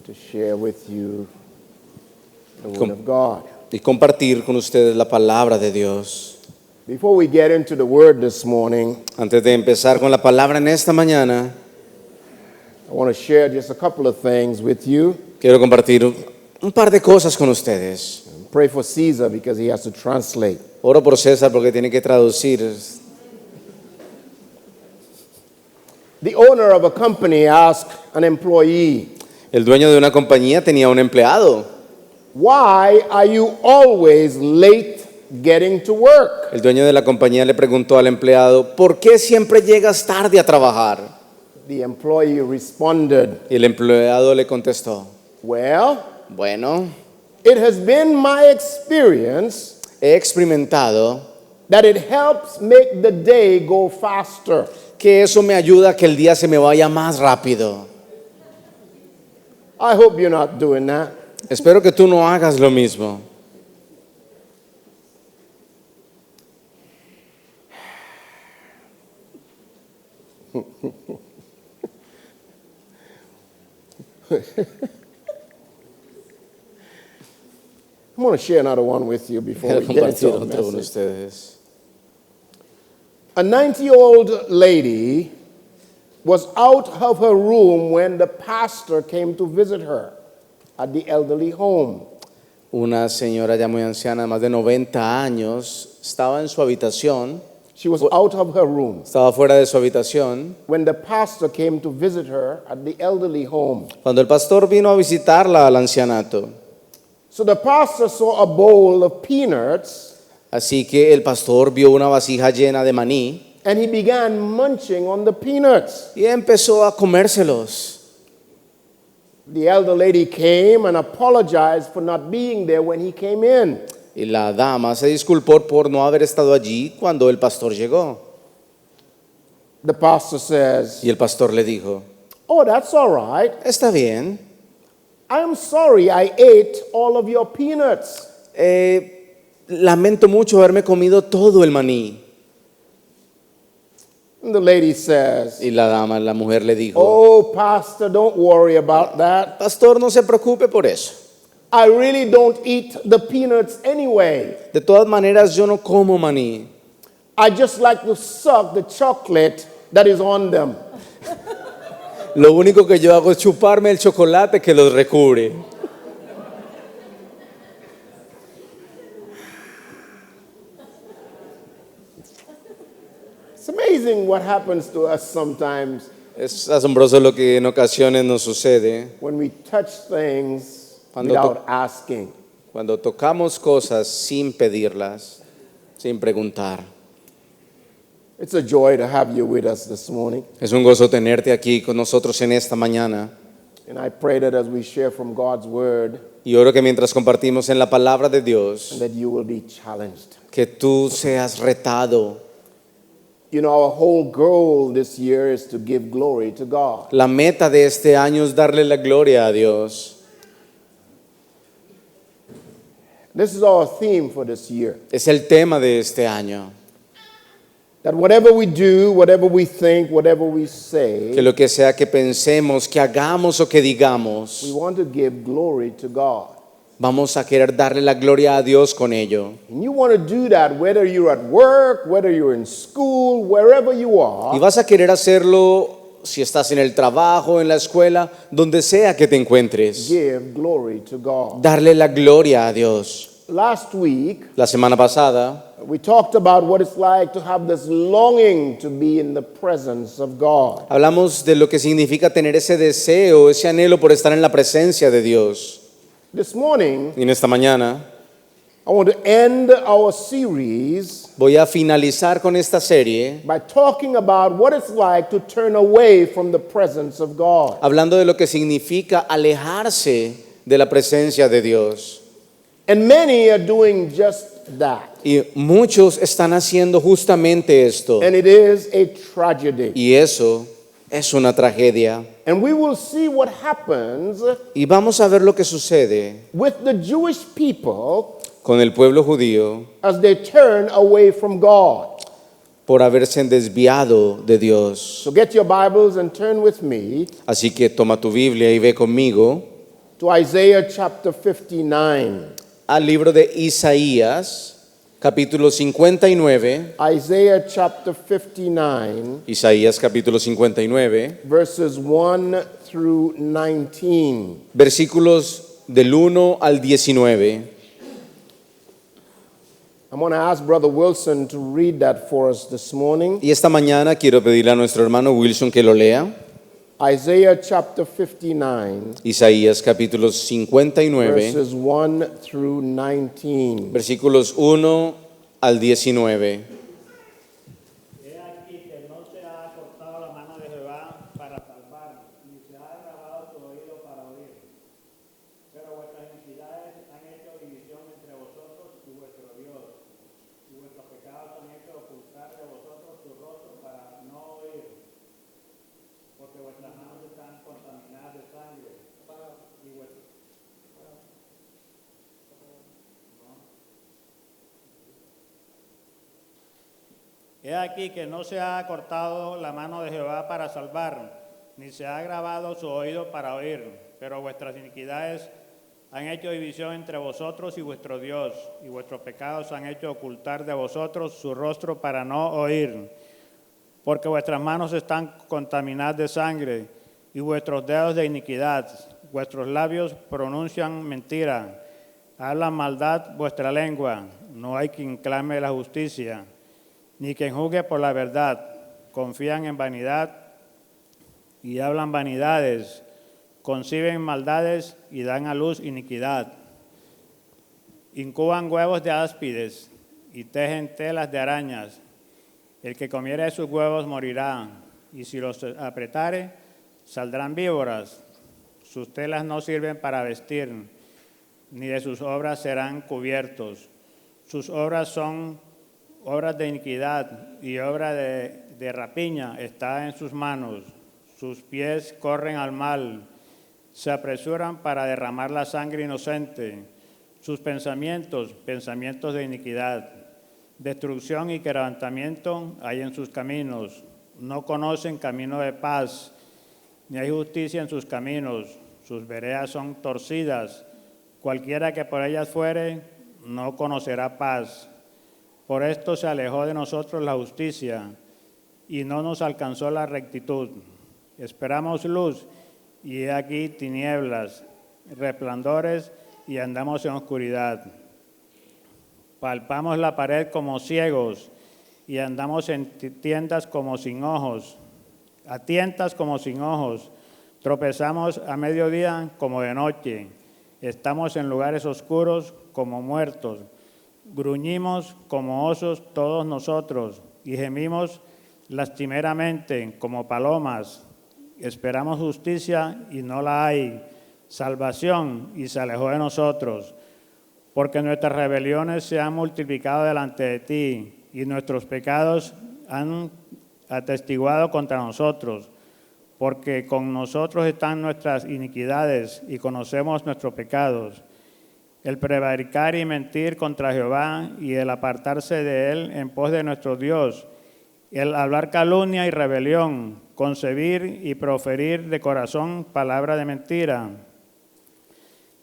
to share with you the Word of God. y compartir con ustedes la palabra de Dios. Before we get into the Word this morning, Antes de empezar con la palabra en esta mañana, I want to share just a couple of things with you. quiero compartir un par de cosas con ustedes. Pray for Caesar because he has to translate. Oro por César porque tiene que traducir. The owner of a company asked an employee, El dueño de una compañía tenía un empleado. "Why are you always late getting to work?" El dueño de la compañía le preguntó al empleado, ¿por qué siempre llegas tarde a trabajar? The employee responded, Y el empleado le contestó, "Well, bueno, it has been my experience he experimentado that it helps make the day go faster." que eso me ayuda a que el día se me vaya más rápido. I hope you're not doing that. Espero que tú no hagas lo mismo. I'm going to share another one with you before Quiero we get compartir into our otro con message. ustedes. A 90-year-old lady was out of her room when the pastor came to visit her at the elderly home. Una señora ya muy anciana, más de 90 años, estaba en su habitación, She was out of her room estaba fuera de su habitación, when the pastor came to visit her at the elderly home. cuando el pastor vino a visitarla al ancianato. So the pastor saw a bowl of peanuts Así que el pastor vio una vasija llena de maní and he began munching on the peanuts. y empezó a comérselos. The elder lady came and apologized for not being there when he came in. Y la dama se disculpó por no haber estado allí cuando el pastor llegó. The pastor says, Y el pastor le dijo, "Oh, that's all right. está bien, I'm sorry I ate all of your peanuts." lamento mucho haberme comido todo el maní. And the lady says, Y la mujer le dijo, "Oh, pastor, don't worry about that. pastor, no se preocupe por eso. I really don't eat the peanuts anyway. De todas maneras, yo no como maní. I just like to suck the chocolate that is on them." Lo único que yo hago es chuparme el chocolate que los recubre. It's amazing what happens to us sometimes Es asombroso lo que en ocasiones nos sucede when we touch things Cuando without asking. cuando tocamos cosas sin pedirlas, sin preguntar. It's a joy to have you with us this morning. Es un gozo tenerte aquí con nosotros en esta mañana. And I pray that as we share from God's word, Y oro que mientras compartimos en la palabra de Dios, that you will be challenged. que tú seas retado. You know, our whole goal this year is to give glory to God. La meta de este año es darle la gloria a Dios. This is our theme for this year. Es el tema de este año. That whatever we do, whatever we think, whatever we Que say, lo que sea que pensemos, que hagamos o que we digamos, want to give glory to God. vamos a querer darle la gloria a Dios con ello. And you want to do that whether you're at work, whether you're in school, wherever you Y are. vas a querer hacerlo si estás en el trabajo, en la escuela, donde sea que te encuentres. Give glory to God. Darle la gloria a Dios. Last week, La semana pasada we talked about what it's like to have this longing to be in the presence of God. hablamos de lo que significa tener ese deseo, ese anhelo por estar en la presencia de Dios. This morning, Y en esta mañana I want to end our series voy a finalizar con esta serie by talking about what it's like to turn away from the presence of God. hablando de lo que significa alejarse de la presencia de Dios. And many are doing just that. Y muchos están haciendo justamente esto. And it is a tragedy. Y eso es una tragedia. And we will see what happens Y vamos a ver lo que sucede with the Jewish people con el pueblo judío as they turn away from God. por haberse desviado de Dios. So get your Bibles and turn with me Así que toma tu Biblia y ve conmigo to Isaiah chapter 59. al libro de Isaías, capítulo 59. Isaiah chapter 59, Isaías capítulo 59, verses 1 through 19. versículos del 1 al 19. I'm going to ask Brother Wilson to read that for us this morning. Y esta mañana quiero pedirle a nuestro hermano Wilson que lo lea. Isaiah chapter 59, Isaías capítulo 59, verses 1 through 19. versículos 1 al 19. He aquí que no se ha cortado la mano de Jehová para salvar, ni se ha agravado su oído para oír. Pero vuestras iniquidades han hecho división entre vosotros y vuestro Dios, y vuestros pecados han hecho ocultar de vosotros su rostro para no oír. Porque vuestras manos están contaminadas de sangre, y vuestros He aquí que no se ha cortado la mano de Jehová para salvar, ni se ha agravado su oído para oír, pero vuestras iniquidades han hecho división entre vosotros y vuestro Dios, y vuestros pecados han hecho ocultar de vosotros su rostro para no oír. Porque vuestras manos están contaminadas de sangre, y vuestros dedos de iniquidad, vuestros labios pronuncian mentira, hablan maldad vuestra lengua, no hay quien clame la justicia, ni quien juzgue por la verdad. Confían en vanidad y hablan vanidades, conciben maldades y dan a luz iniquidad. Incuban huevos de áspides y tejen telas de arañas. El que comiere de sus huevos morirá, y si los apretare, saldrán víboras. Sus telas no sirven para vestir, ni de sus obras serán cubiertos. Sus obras son obras de iniquidad, y obra de rapiña está en sus manos. Sus pies corren al mal, se apresuran para derramar la sangre inocente. Sus pensamientos, pensamientos de iniquidad. Destrucción y quebrantamiento hay en sus caminos. No conocen camino de paz, ni hay justicia en sus caminos. Sus veredas son torcidas. Cualquiera que por ellas fuere, no conocerá paz. Por esto se alejó de nosotros la justicia, y no nos alcanzó la rectitud. Esperamos luz, y he aquí tinieblas, resplandores, y andamos en oscuridad. Palpamos la pared como ciegos, y andamos en tiendas como sin ojos, a tientas como sin ojos. Tropezamos a mediodía como de noche. Estamos en lugares oscuros como muertos. Gruñimos como osos todos nosotros, y gemimos lastimeramente como palomas. Esperamos justicia y no la hay, salvación y se alejó de nosotros. Porque nuestras rebeliones se han multiplicado delante de ti, y nuestros pecados han atestiguado contra nosotros. Porque con nosotros están nuestras iniquidades, y conocemos nuestros pecados. El prevaricar y mentir contra Jehová, y el apartarse de él en pos de nuestro Dios. El hablar calumnia y rebelión, concebir y proferir de corazón palabra de mentira.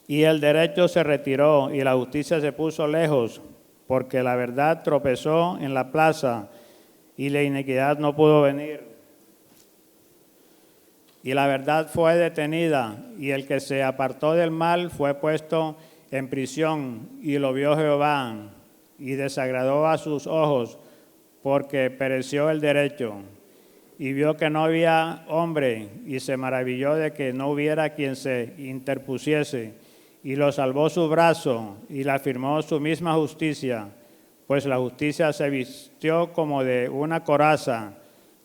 Y el derecho se retiró, y la justicia se puso lejos, porque la verdad tropezó en la plaza, y la iniquidad no pudo venir. Y la verdad fue detenida, y el que se apartó del mal fue puesto en prisión, y lo vio Jehová, y desagradó a sus ojos, porque pereció el derecho. Y vio que no había hombre, y se maravilló de que no hubiera quien se interpusiese. Y lo salvó su brazo, y le afirmó su misma justicia, pues la justicia se vistió como de una coraza,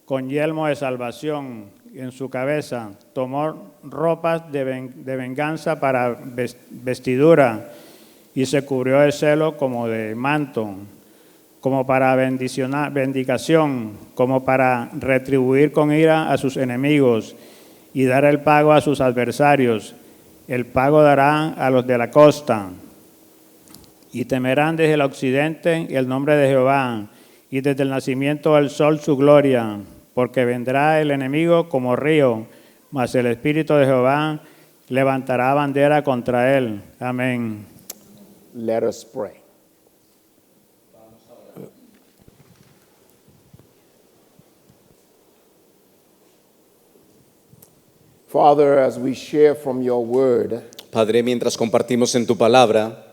con yelmo de salvación en su cabeza. Tomó ropas de venganza para vestidura, y se cubrió de celo como de manto, como para bendicación, como para retribuir con ira a sus enemigos, y dar el pago a sus adversarios. El pago dará a los de la costa, y temerán desde el occidente el nombre de Jehová, y desde el nacimiento del sol su gloria, porque vendrá el enemigo como río, mas el Espíritu de Jehová levantará bandera contra él. Amén. Let us pray. Father, as we share from your word, Padre, mientras compartimos en tu palabra,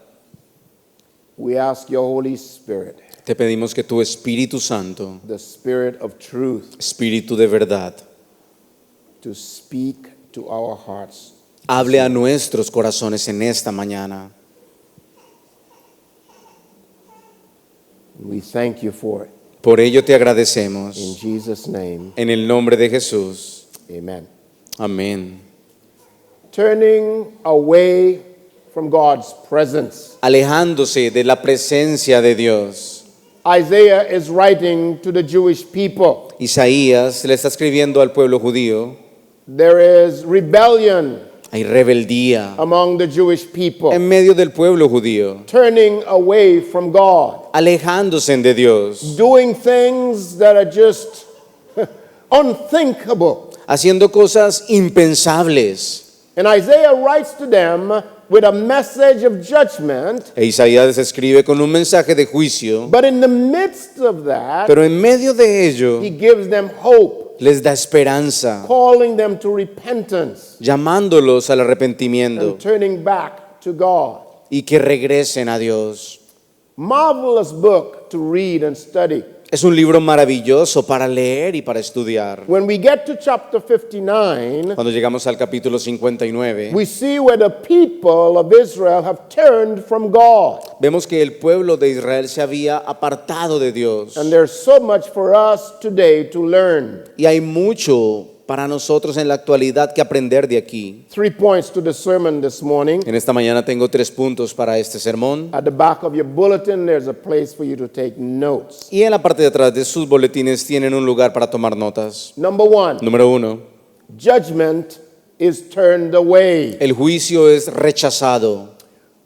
we ask your Holy Spirit, te pedimos que tu Espíritu Santo, the Spirit of truth, Espíritu de verdad, to speak to our hearts. hable a nuestros corazones en esta mañana. We thank you for it. Por ello te In agradecemos. Jesus' name, En el nombre de Jesús. amen. Amén. Turning away from God's presence. Alejándose de la presencia de Dios. Isaiah is writing to the Jewish people. Isaías le está escribiendo al pueblo judío. There is rebellion Hay rebeldía among the Jewish people, en medio del pueblo judío. turning away from God, Alejándose de Dios. doing things that are just unthinkable. Haciendo cosas impensables. And Isaiah writes to them with a message of judgment, E Isaías escribe con un mensaje de juicio. but in the midst of that, Pero en medio de ello he gives them hope, les da esperanza, calling them to repentance llamándolos al arrepentimiento and turning back to God. y que regresen a Dios. Marvelous book to read and study. Es un libro maravilloso para leer y para estudiar. When we get to chapter 59, Cuando llegamos al capítulo 59, we see where the people of Israel have turned from God. vemos que el pueblo de Israel se había apartado de Dios. And there's so much for us today to learn. Y hay mucho para nosotros en la actualidad que aprender de aquí. 3 points to the sermon this morning. En esta mañana tengo 3 puntos para este sermón. At the back of your bulletin, there's a place for you to take notes. Y en la parte de atrás de sus boletines tienen un lugar para tomar notas. Number 1, Número 1, judgment is turned away. el juicio es rechazado.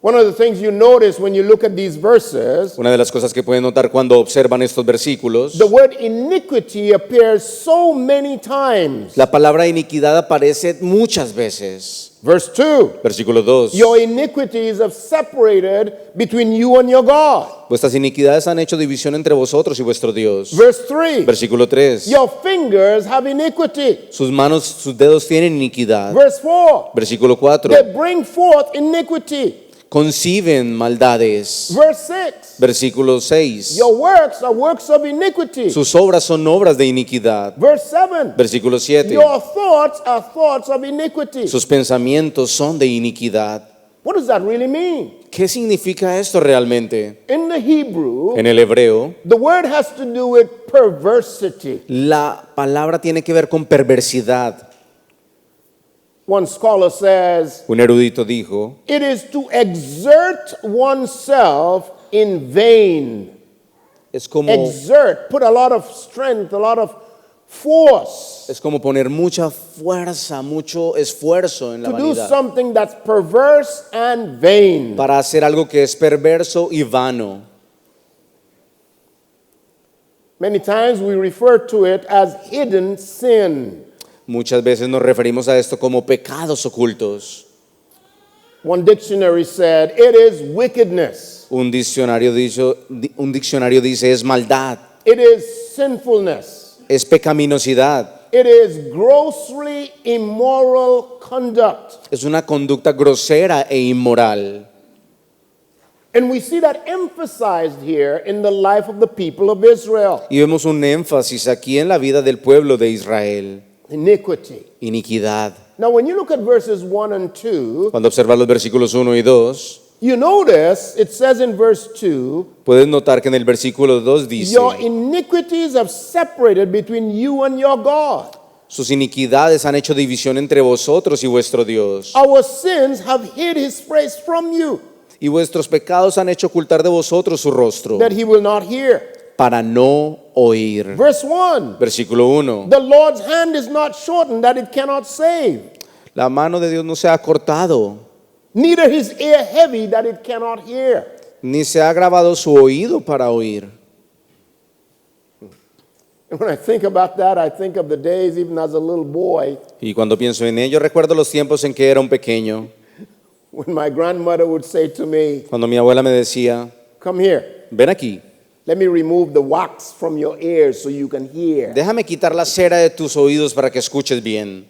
One of the things you notice when you look at these verses, Una de las cosas que pueden notar cuando observan estos versículos, the word iniquity appears so many times. la palabra iniquidad aparece muchas veces. Verse 2, Versículo 2. your iniquities have separated between you and your God. Vuestras iniquidades han hecho división entre vosotros y vuestro Dios. Verse 3, Versículo 3. your fingers have iniquity. Sus manos, sus dedos tienen iniquidad. Verse 4, Versículo 4. they bring forth iniquity. Conciben maldades. Verse 6, Versículo 6. your works are works of iniquity. Sus obras son obras de iniquidad. Verse 7, Versículo 7. your thoughts are thoughts of iniquity. Sus pensamientos son de iniquidad. What does that really mean? ¿Qué significa esto realmente? In the Hebrew, En el hebreo, the word has to do with perversity. la palabra tiene que ver con perversidad. One scholar says, Un erudito dijo, it is to exert oneself in vain. es como Exert, put a lot of strength, a lot of force poner mucha fuerza, mucho esfuerzo en la to do vanidad something that's perverse and vain. para hacer algo que es perverso y vano. Many times we refer to it as hidden sin. Muchas veces nos referimos a esto como pecados ocultos. One dictionary said, it is wickedness. Un diccionario dice es maldad, It is sinfulness. es pecaminosidad, It is grossly immoral conduct. es una conducta grosera e inmoral. And we see that emphasized here in the life of the people of Israel. Y vemos un énfasis aquí en la vida del pueblo de Israel. Iniquity. Iniquidad. Now, when you look at verses 1 and 2, Cuando observas los versículos 1 y 2, you notice it says in verse 2, puedes notar que en el versículo 2 dice, your iniquities have separated between you and your God. sus iniquidades han hecho división entre vosotros y vuestro Dios. Our sins have hid his face from you, Y vuestros pecados han hecho ocultar de vosotros su rostro, that he will not hear. para no oír. Verse 1, Versículo 1. the Lord's hand is not shortened that it cannot save, La mano de Dios no se ha cortado, neither his ear heavy that it cannot hear. ni se ha grabado su oído para oír. And when I think about that, I think of the days even as a little boy Y cuando pienso en ello, recuerdo los tiempos en que era un pequeño, when my grandmother would say to me, cuando mi abuela me decía, "Come here, ven aquí, let me remove the wax from your ears so you can hear." déjame quitar la cera de tus oídos para que escuches bien.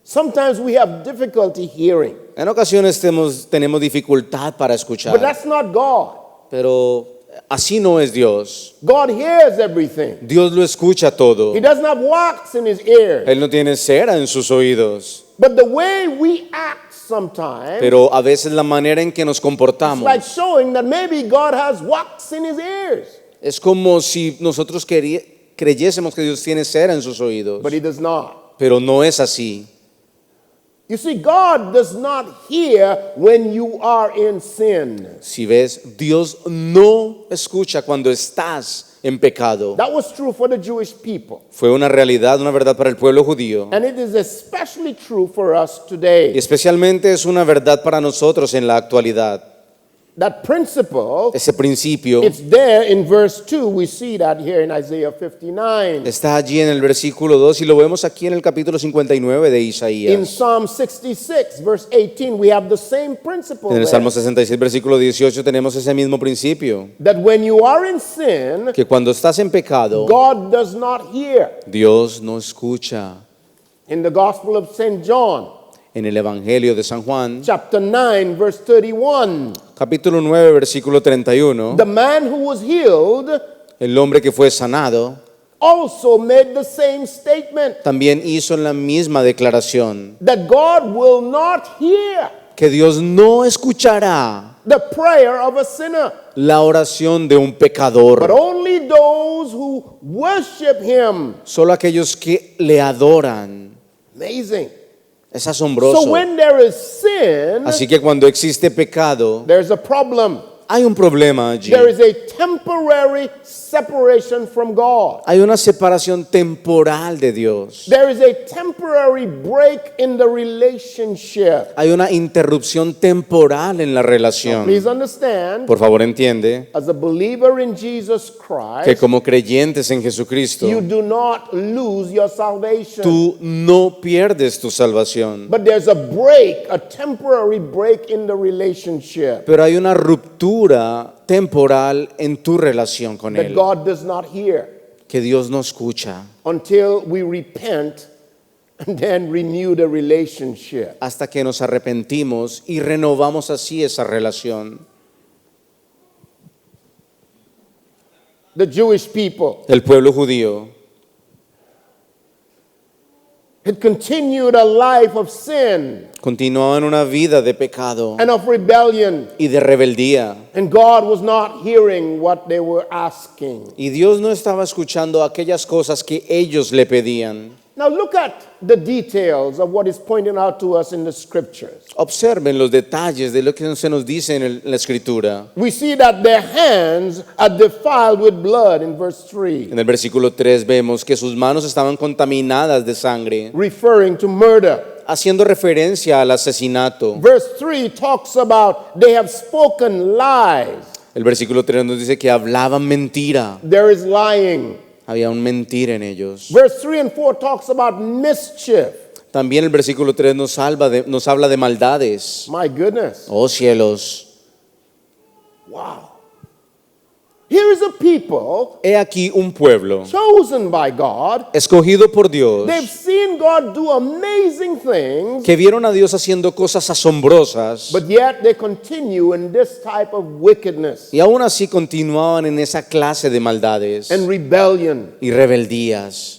Sometimes we have difficulty hearing, En ocasiones tenemos dificultad para escuchar, but that's not God. pero así no es Dios. God hears everything. Dios lo escucha todo. He doesn't have wax in his ears. Él no tiene cera en sus oídos, But the way we act sometimes pero a veces la manera en que nos is comportamos like showing that maybe God has wax in his ears, es como si nosotros creyésemos que Dios tiene cera en sus oídos, but he does not. pero no es así. You see, God does not hear when you are in sin. Si ves, Dios no escucha cuando estás en pecado. That was true for the Jewish people. Fue una realidad, una verdad para el pueblo judío. And it is especially true for us Y today. especialmente es una verdad para nosotros en la actualidad. That principle, Ese principio it's there in verse 2. We see that here in Isaiah 59. está allí en el versículo 2 y lo vemos aquí en el capítulo 59 de In Isaías. Psalm 66, verse 18, we have the same principle En el there. Salmo 66, versículo 18 tenemos ese mismo principio, That when you are in sin, que cuando estás en pecado, God does not hear. Dios no escucha. In the Gospel of St. John, En el Evangelio de San Juan, chapter 9, verse 31, capítulo 9, versículo 31, the man who was healed el hombre que fue sanado also made the same statement también hizo la misma declaración, that God will not hear que Dios no escuchará the prayer of a sinner, la oración de un but pecador, only those who worship him. solo aquellos que le adoran. Amazing. Es So asombroso. when there is sin, Así que cuando existe pecado, there's a problem. hay un problema allí. There is a temporary separation from God. Hay una separación temporal de Dios. There is a temporary break in the relationship. Hay una interrupción temporal en la relación. Please understand, Por favor, entiende as a believer in Jesus que Christ, como creyentes en Jesucristo, you do not lose your salvation. tú no pierdes tu salvación. But there's a break, a temporary break in the relationship Pero hay una ruptura temporal en tu relación con that Él, God does not hear que Dios no escucha until we repent and then renew the relationship. hasta que nos arrepentimos y renovamos así esa relación. The Jewish people El pueblo judío had continued a life of sin continuaba en una vida de pecado and of rebellion, y de rebeldía. and God was not hearing what they were asking. Y Dios no estaba escuchando aquellas cosas que ellos le pedían. Now look at the details of what is pointed out to us in the scriptures. Observen los detalles de lo que se nos dice en la escritura. We see that their hands are defiled with blood in verse 3, En el versículo 3 vemos que sus manos estaban contaminadas de sangre, referring to murder. haciendo referencia al asesinato. Verse 3 talks about they have spoken lies. El versículo 3 nos dice que hablaban mentira. There is lying. Había un mentir en ellos. Verse 3 and 4 talks about mischief. También el versículo 3 nos habla de maldades. My goodness. Oh cielos. Wow. Here is a people He aquí un pueblo chosen by God. escogido por Dios, They've seen God do amazing things, que vieron a Dios haciendo cosas asombrosas but yet they continue in this type of wickedness y aún así continuaban en esa clase de maldades and rebellion. y rebeldías.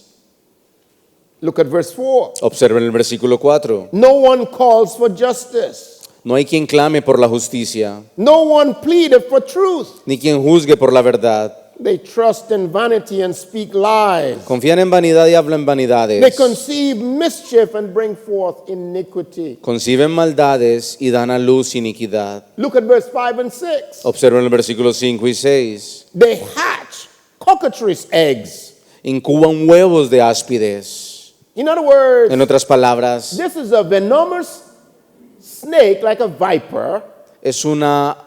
Look at verse 4. Observen el versículo 4. No one calls for justice. No hay quien clame por la justicia, No one pleaded for truth. ni quien juzgue por la verdad. They trust in vanity and speak lies. Confían en vanidad y hablan They vanidades. conceive mischief and bring forth iniquity. Conciben maldades y dan a luz iniquidad. Look at verse 5 and 6. Observen el versículo 5 y 6. They hatch cockatrice eggs. Incuban huevos de áspides. In other words, En otras palabras, this is a venomous snake like a viper. es una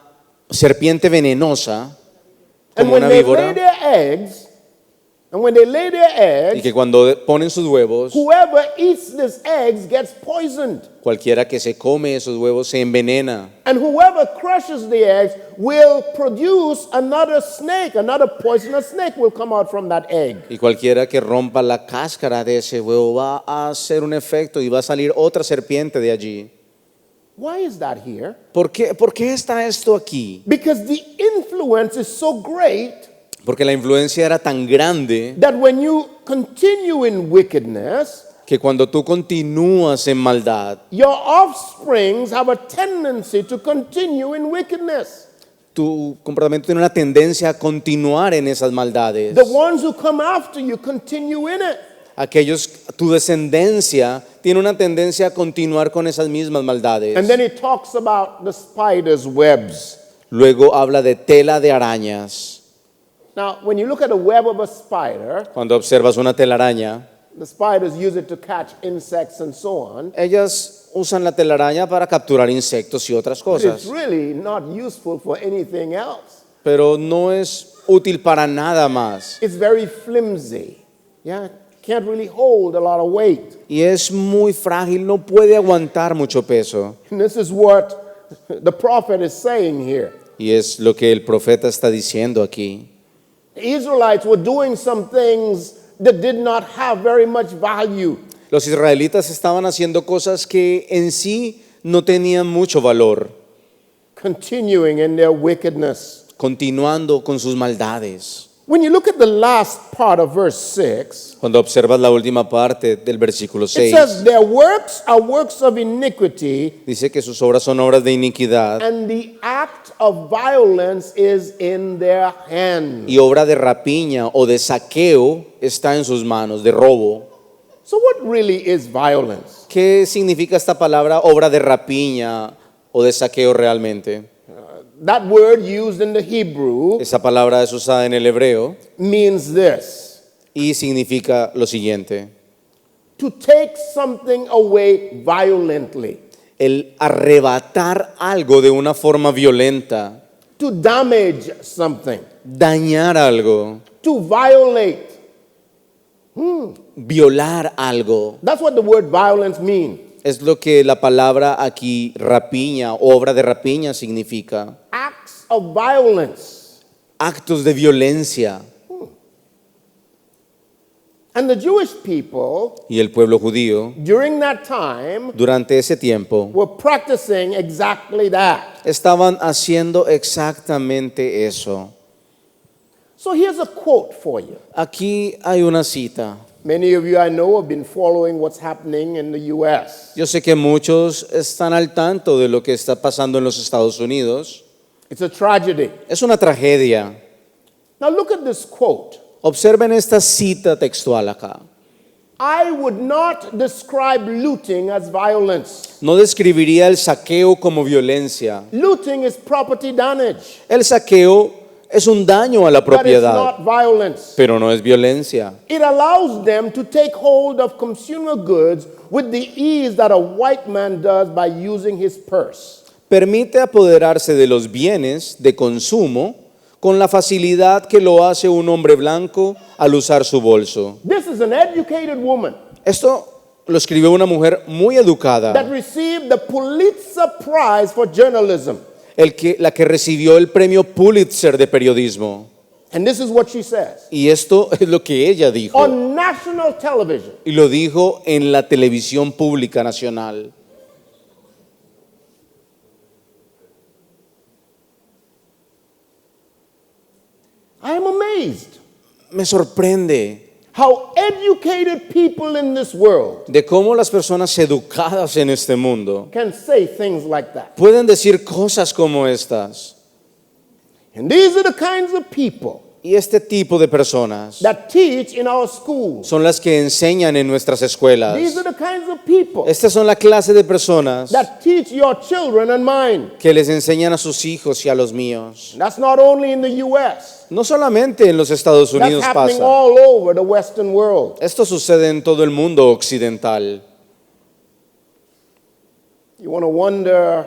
serpiente venenosa, And como when una they lay víbora. their eggs, And when they lay their y eggs, que cuando ponen sus huevos, whoever eats these eggs gets poisoned. cualquiera que se come esos huevos se envenena. And whoever crushes the eggs will produce another snake, another poisonous snake will come out from that egg. Y cualquiera que rompa la cáscara de ese huevo va a hacer un efecto y va a salir otra serpiente de allí. Why is that here? Por qué está esto aquí? Because the influence is so great Porque la influencia era tan grande that when you continue in wickedness, que cuando tú continúas en maldad, your offsprings have a tendency to continue in wickedness. tu comportamiento tiene una tendencia a continuar en esas maldades. The ones who come after you continue in it. Tu descendencia tiene una tendencia a continuar con esas mismas maldades. And then he talks about the spider's webs. Luego habla de tela de arañas. Now, when you look at the web of a spider, Cuando observas una telaraña, the spiders use it to catch insects and so on. ellas usan la telaraña para capturar insectos y otras But it's cosas, really not useful for anything else. pero no es útil para nada más. It's very flimsy. Yeah, can't really hold a lot of weight. Y es muy frágil, no puede aguantar mucho peso. And this is what the prophet is saying here. Y es lo que el profeta está diciendo aquí. The Israelites were doing some things that did not have very much value. Los israelitas estaban haciendo cosas que en sí no tenían mucho valor, Continuing in their wickedness. continuando con sus maldades. When you look at the last part of verse 6, Cuando observas la última parte del versículo it 6, says, their works are works of iniquity, dice que sus obras son obras de iniquidad and the act of violence is in their hands. y obra de rapiña o de saqueo está en sus manos, de robo. So, what really is violence? ¿Qué significa esta palabra obra de rapiña o de saqueo realmente? That word used in the Hebrew Esa palabra es usada en el hebreo means this: y significa lo siguiente: to take something away violently, el arrebatar algo de una forma violenta, to damage something, dañar algo, to violate. violar algo. That's what the word violence means. Es lo que la palabra aquí, rapiña, obra de rapiña, significa. Acts of violence. Actos de violencia. And the Jewish people, Y el pueblo judío, during that time, durante ese tiempo, were practicing exactly that. estaban haciendo exactamente eso. So here's a quote for you. Aquí hay una cita. Many of you I know have been following what's happening in the U.S. Yo sé que muchos están al tanto de lo que está pasando en los Estados Unidos. It's a tragedy. Es una tragedia. Now look at this quote. Observen esta cita textual acá. I would not describe looting as violence. No describiría el saqueo como violencia. Looting is property damage, El saqueo es un daño a la but it's propiedad, not violence. pero no es violencia. It allows them to take hold of consumer goods with the ease that a white man does by using his purse. Permite apoderarse de los bienes de consumo con la facilidad que lo hace un hombre blanco al usar su bolso. This is an educated woman Esto lo escribió una mujer muy that educada, received the Pulitzer Prize for journalism. la que recibió el premio Pulitzer de periodismo. And this is what she says. Y esto es lo que ella dijo. On national television, Y lo dijo en la televisión pública nacional. I am amazed Me sorprende how educated people in this world de cómo las personas educadas en este mundo can say things like that. pueden decir cosas como estas. And these are the kinds of people Y este tipo de personas that teach in our schools. son las que enseñan en nuestras escuelas. These are the kinds of people Estas son la clase de personas that teach your children and mine. que les enseñan a sus hijos y a los míos. That's not only in the U.S. No solamente en los Estados That's Unidos happening pasa. all over the Western world. Esto sucede en todo el mundo occidental. You want to wonder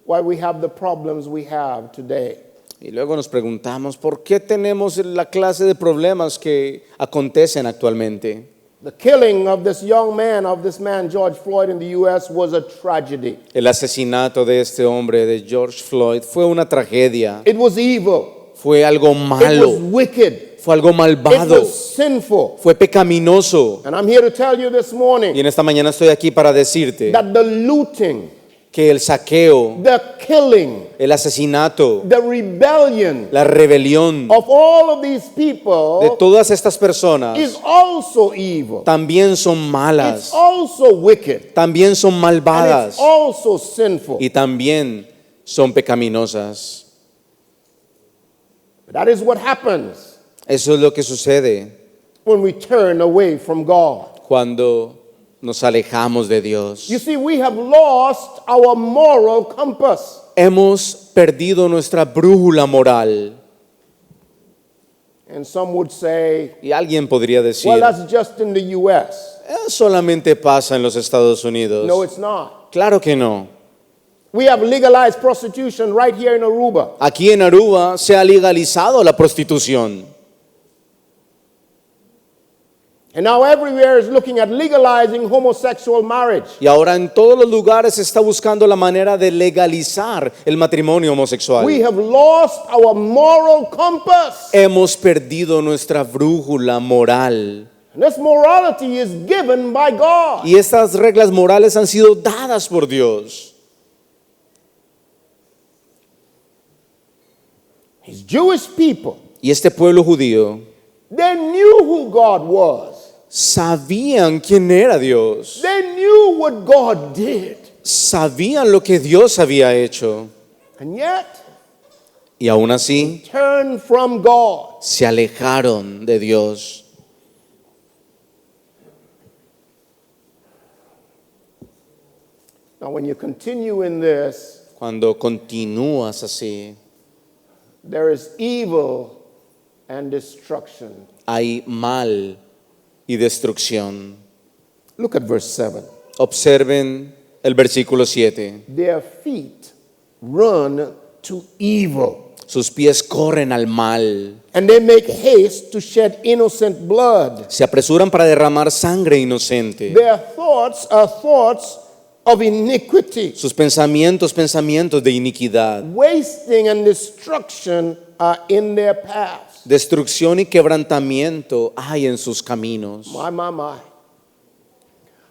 why we have the problems we have today. Y luego nos preguntamos, ¿por qué tenemos la clase de problemas que acontecen actualmente? The killing of this young man, of this man George Floyd in the U.S. was a tragedy. El asesinato de este hombre, de George Floyd, fue una tragedia, It was evil. fue algo It was malo, wicked. fue algo It malvado, was sinful. fue pecaminoso. And I'm here to tell you this Y morning en esta mañana estoy aquí para decirte that the looting, que el saqueo, the killing, el asesinato, the rebellion la rebelión of all of these de people todas estas personas is also evil. también son It's malas, also wicked. también son And malvadas it's also sinful. y también son pecaminosas. That is what happens Eso es lo que sucede when we turn away from God. cuando nos alejamos de Dios. You see, we have lost our moral compass. Hemos perdido nuestra brújula moral. And some would say, Y alguien podría decir, well, that's just in the U.S. solamente pasa en los Estados Unidos. No, it's not. Claro que no. We have legalized prostitution right here in Aruba. Aquí en Aruba se ha legalizado la prostitución. And now everywhere is looking at legalizing homosexual marriage. Y ahora en todos los lugares se está buscando la manera de legalizar el matrimonio homosexual. We have lost our moral compass. Hemos perdido nuestra brújula moral. And this morality is given by God. Y estas reglas morales han sido dadas por Dios. His Jewish people, Y este pueblo judío they knew who God was. sabían quién era Dios. They knew what God did. Sabían lo que Dios había hecho. And yet, Y aún así turned from God. se alejaron de Dios. Now, when you continue in this, Cuando continúas así, there is evil and destruction. hay mal y destrucción. Look at verse 7. Observen el versículo 7. Their feet run to evil, Sus pies corren al mal. and they make haste to shed innocent blood. Se apresuran para derramar sangre inocente. Their thoughts are thoughts of iniquity. Sus pensamientos, pensamientos de iniquidad. Wasting and destruction are in their paths. Destrucción y quebrantamiento hay en sus caminos. My.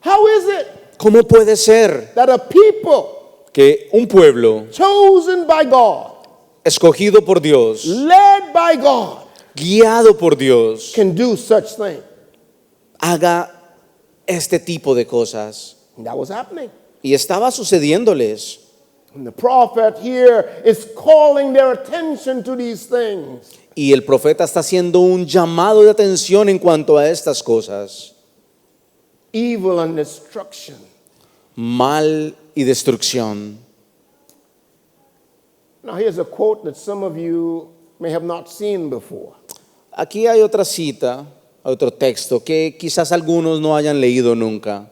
How is it ¿Cómo puede ser that a people que un pueblo chosen by God, escogido por Dios, led by God, guiado por Dios, can do such things? haga este tipo de cosas? And that was happening. Y estaba sucediéndoles. And the prophet here is calling their attention to these things. Y el profeta está haciendo un llamado de atención en cuanto a estas cosas. Evil and destruction. Mal y destrucción. Now here's a quote that some of you may have not seen before. Aquí hay otra cita, otro texto que quizás algunos no hayan leído nunca.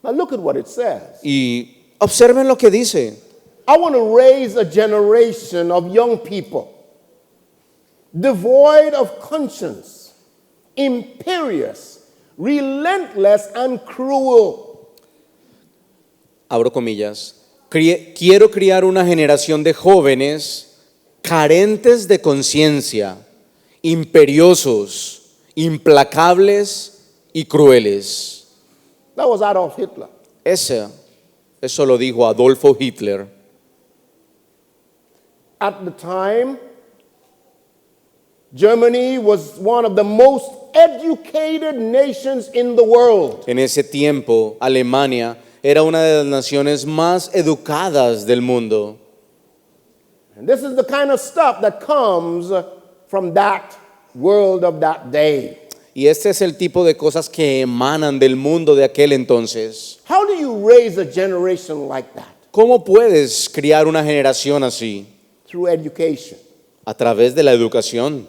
Now look at what it says. Y observen lo que dice. I want to raise a generation of young people devoid of conscience, imperious, relentless, and cruel. Abro comillas. Quiero criar una generación de jóvenes carentes de conciencia, imperiosos, implacables y crueles. That was Adolf Hitler. Eso lo dijo Adolfo Hitler. At the time, Germany was one of the most educated nations in the world. En ese tiempo, Alemania era una de las naciones más educadas del mundo. And this is the kind of stuff that comes from that world of that day. Y este es el tipo de cosas que emanan del mundo de aquel entonces. How do you raise a generation like that? ¿Cómo puedes criar una generación así? Through education. A través de la educación.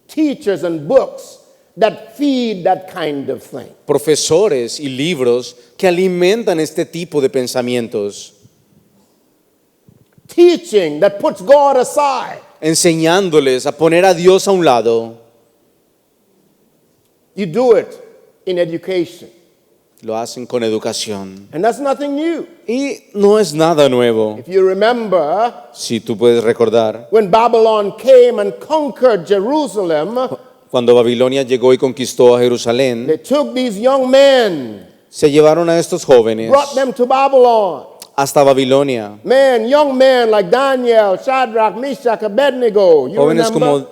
Teachers and books that feed that kind of thing. Profesores y libros que alimentan este tipo de pensamientos. teaching that puts God aside. enseñándoles a poner a Dios a un lado. You do it in education. Lo hacen con educación. And that's nothing new. Y no es nada nuevo. If you remember, Si tú puedes recordar, when Babylon came and conquered Jerusalem, cuando Babilonia llegó y conquistó a Jerusalén, they took these young men, se llevaron a estos jóvenes brought them to Babylon. hasta Babilonia. Men, young men like Daniel, Shadrach, Meshach, Abednego. You Jóvenes remember? como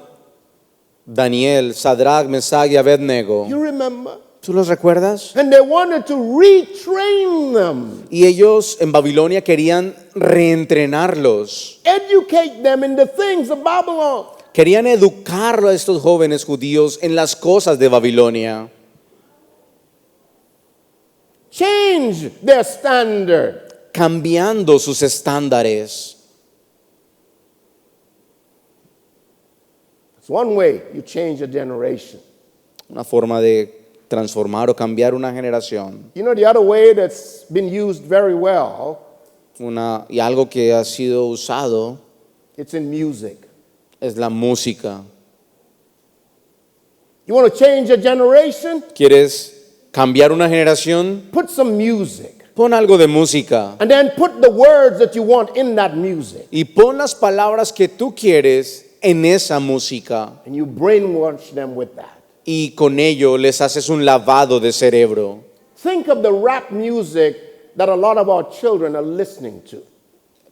Daniel, Sadrach, Mesach y Abednego. You remember? ¿Tú los recuerdas? And they wanted to retrain them, Y ellos en Babilonia querían reentrenarlos. educate them in the things of Babylon. Querían educar a estos jóvenes judíos en las cosas de Babilonia. Change their standard. Cambiando sus estándares. It's one way you change a generation. Una forma de transformar o cambiar una generación. You know, the other way that's been used very well, Y algo que ha sido usado it's in music. es la música. You want to change a generation? ¿Quieres cambiar una generación? Put some music. Pon algo de música And then put the words that you want in that music. y pon las palabras que tú quieres en esa música And you brainwash them with that. y con ello les haces un lavado de cerebro. Think of the rap music that a lot of our children are listening to.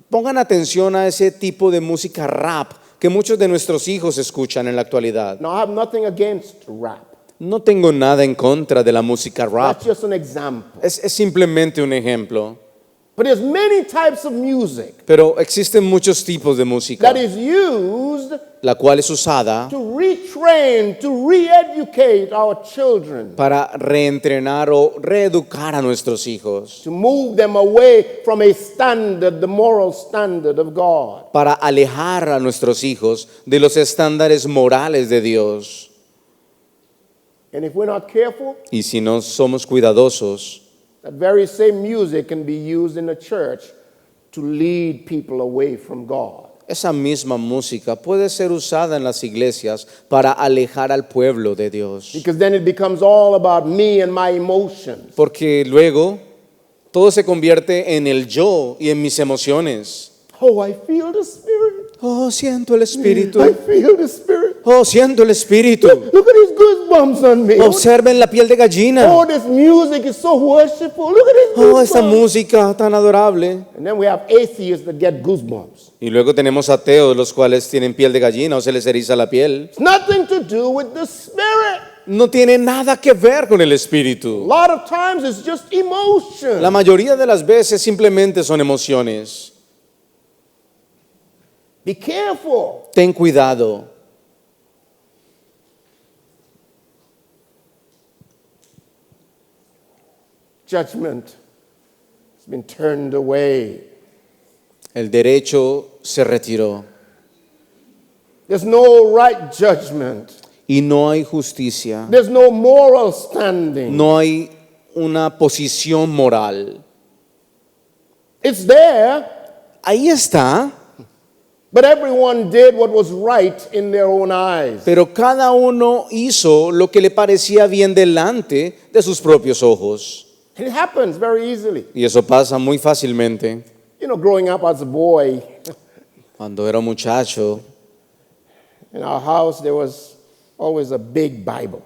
Pongan atención a ese tipo de música rap que muchos de nuestros hijos escuchan en la actualidad. Now, I have nothing against rap. No tengo nada en contra de la música rap. That's just an example. Es simplemente un ejemplo. But there's many types of music Pero existen muchos tipos de música, that is used la cual es usada to retrain, to re-educate our children, para reentrenar o reeducar a nuestros hijos, to move them away from a standard, the moral standard of God. para alejar a nuestros hijos de los estándares morales de Dios. And if we're not careful, Y si no somos cuidadosos, that very same music can be used in the church to lead people away from God. esa misma música puede ser usada en las iglesias para alejar al pueblo de Dios. Because then it becomes all about me and my emotions. Porque luego todo se convierte en el yo y en mis emociones. Oh, I feel the Spirit. Oh, siento el Espíritu. I feel the Spirit. Oh, siento el Espíritu. Look at these goosebumps on me. Observen la piel de gallina. Oh, this music is so worshipful. Look at these Oh, esta goosebumps. música tan adorable. And then we have atheists that get goosebumps. Y luego tenemos ateos, los cuales tienen piel de gallina o se les eriza la piel. It's nothing to do with the Spirit. No tiene nada que ver con el A Espíritu. lot of times it's just emotion. La mayoría de las veces simplemente son emociones. Be careful. Ten cuidado. Judgment has been turned away. El derecho se retiró There's no right judgment. y no hay justicia. There's no moral standing. No hay una posición moral. It's there, Ahí está, but everyone did what was right in their own eyes. pero cada uno hizo lo que le parecía bien delante de sus propios ojos. It happens very easily. Y eso pasa muy fácilmente. You know, growing up as a boy, Cuando era muchacho, in our house there was always a big Bible.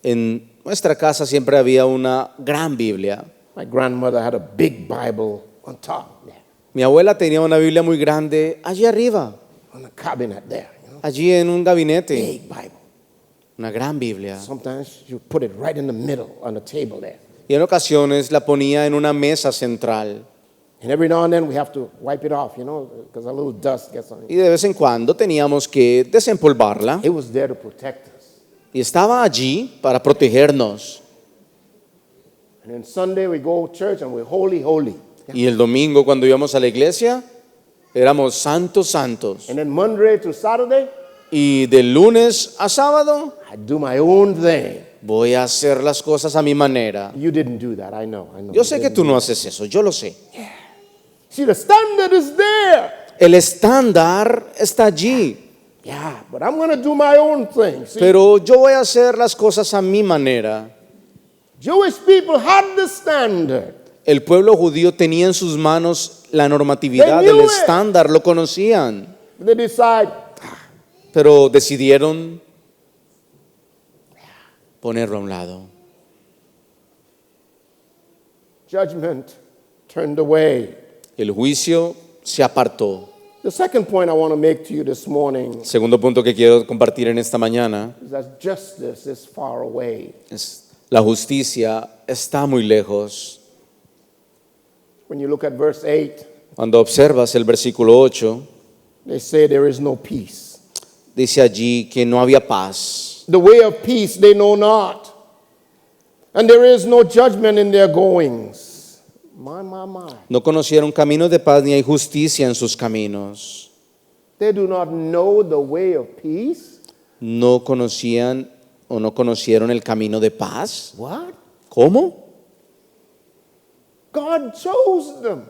en nuestra casa siempre había una gran Biblia. My grandmother had a big Bible on top there, Mi abuela tenía una Biblia muy grande allí arriba, on the cabinet there. allí en un gabinete. Big Bible. Una gran Biblia. Sometimes you put it right in the middle on the table there. Y en ocasiones la ponía en una mesa central. And every now and then we have to wipe it off, because a little dust gets on it. Y de vez en cuando teníamos que desempolvarla. It was there to protect us. Y estaba allí para protegernos. And then Sunday we go to church and we're holy, holy. Y el domingo cuando íbamos a la iglesia, éramos santos, santos. And then Monday to Saturday, Y de lunes a sábado, I do my own thing. voy a hacer las cosas a mi manera. You didn't do that, I know. Yo sé que tú no haces eso, yo lo sé. See, the standard is there. El estándar está allí, Yeah, but I'm going to do my own thing. See, pero yo voy a hacer las cosas a mi manera. Jewish people had the standard. El pueblo judío tenía en sus manos la normatividad, They el knew it. estándar, lo conocían, They decide, pero decidieron ponerlo a un lado. judgment turned away. El juicio se apartó. The second point I want to make to you this morning Segundo punto que quiero compartir en esta mañana is that justice is far away. es la justicia está muy lejos. When you look at verse 8, Cuando observas el versículo 8, they say there is no peace. dice allí que no había paz. The way of peace they know not, and there is no judgment in their goings. My. No conocieron camino de paz ni hay justicia en sus caminos. They do not know the way of peace. No conocían o no conocieron el camino de paz. What? ¿Cómo? God chose them.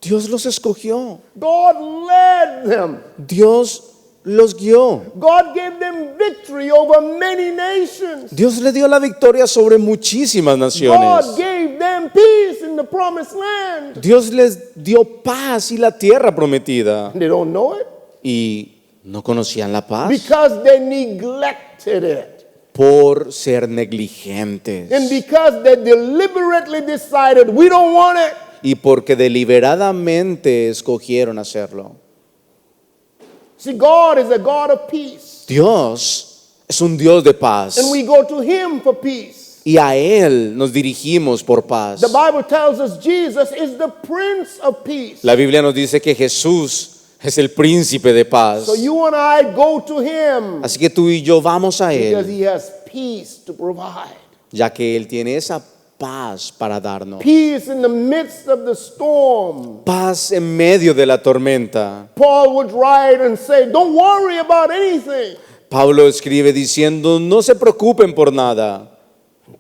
Dios los escogió. God led them. Dios los guió. God gave them victory over many nations. Dios le dio la victoria sobre muchísimas naciones. God gave them peace in the promised land. Dios les dio paz y la tierra prometida. They don't know it Y no conocían la paz because they neglected it. por ser negligentes. And because they deliberately decided we don't want it. Y porque deliberadamente escogieron hacerlo. See, God is a God of peace. Dios es un Dios de paz. And we go to Him for peace. Y a Él nos dirigimos por paz. The Bible tells us Jesus is the Prince of Peace. La Biblia nos dice que Jesús es el príncipe de paz. So you and I go to Him Así que tú y yo vamos a because Él, He has peace to provide. ya que Él tiene esa paz para darnos. Peace in the midst of the storm. Paz en medio de la tormenta. Paul would write and say, don't worry about anything. Pablo escribe diciendo, no se preocupen por nada.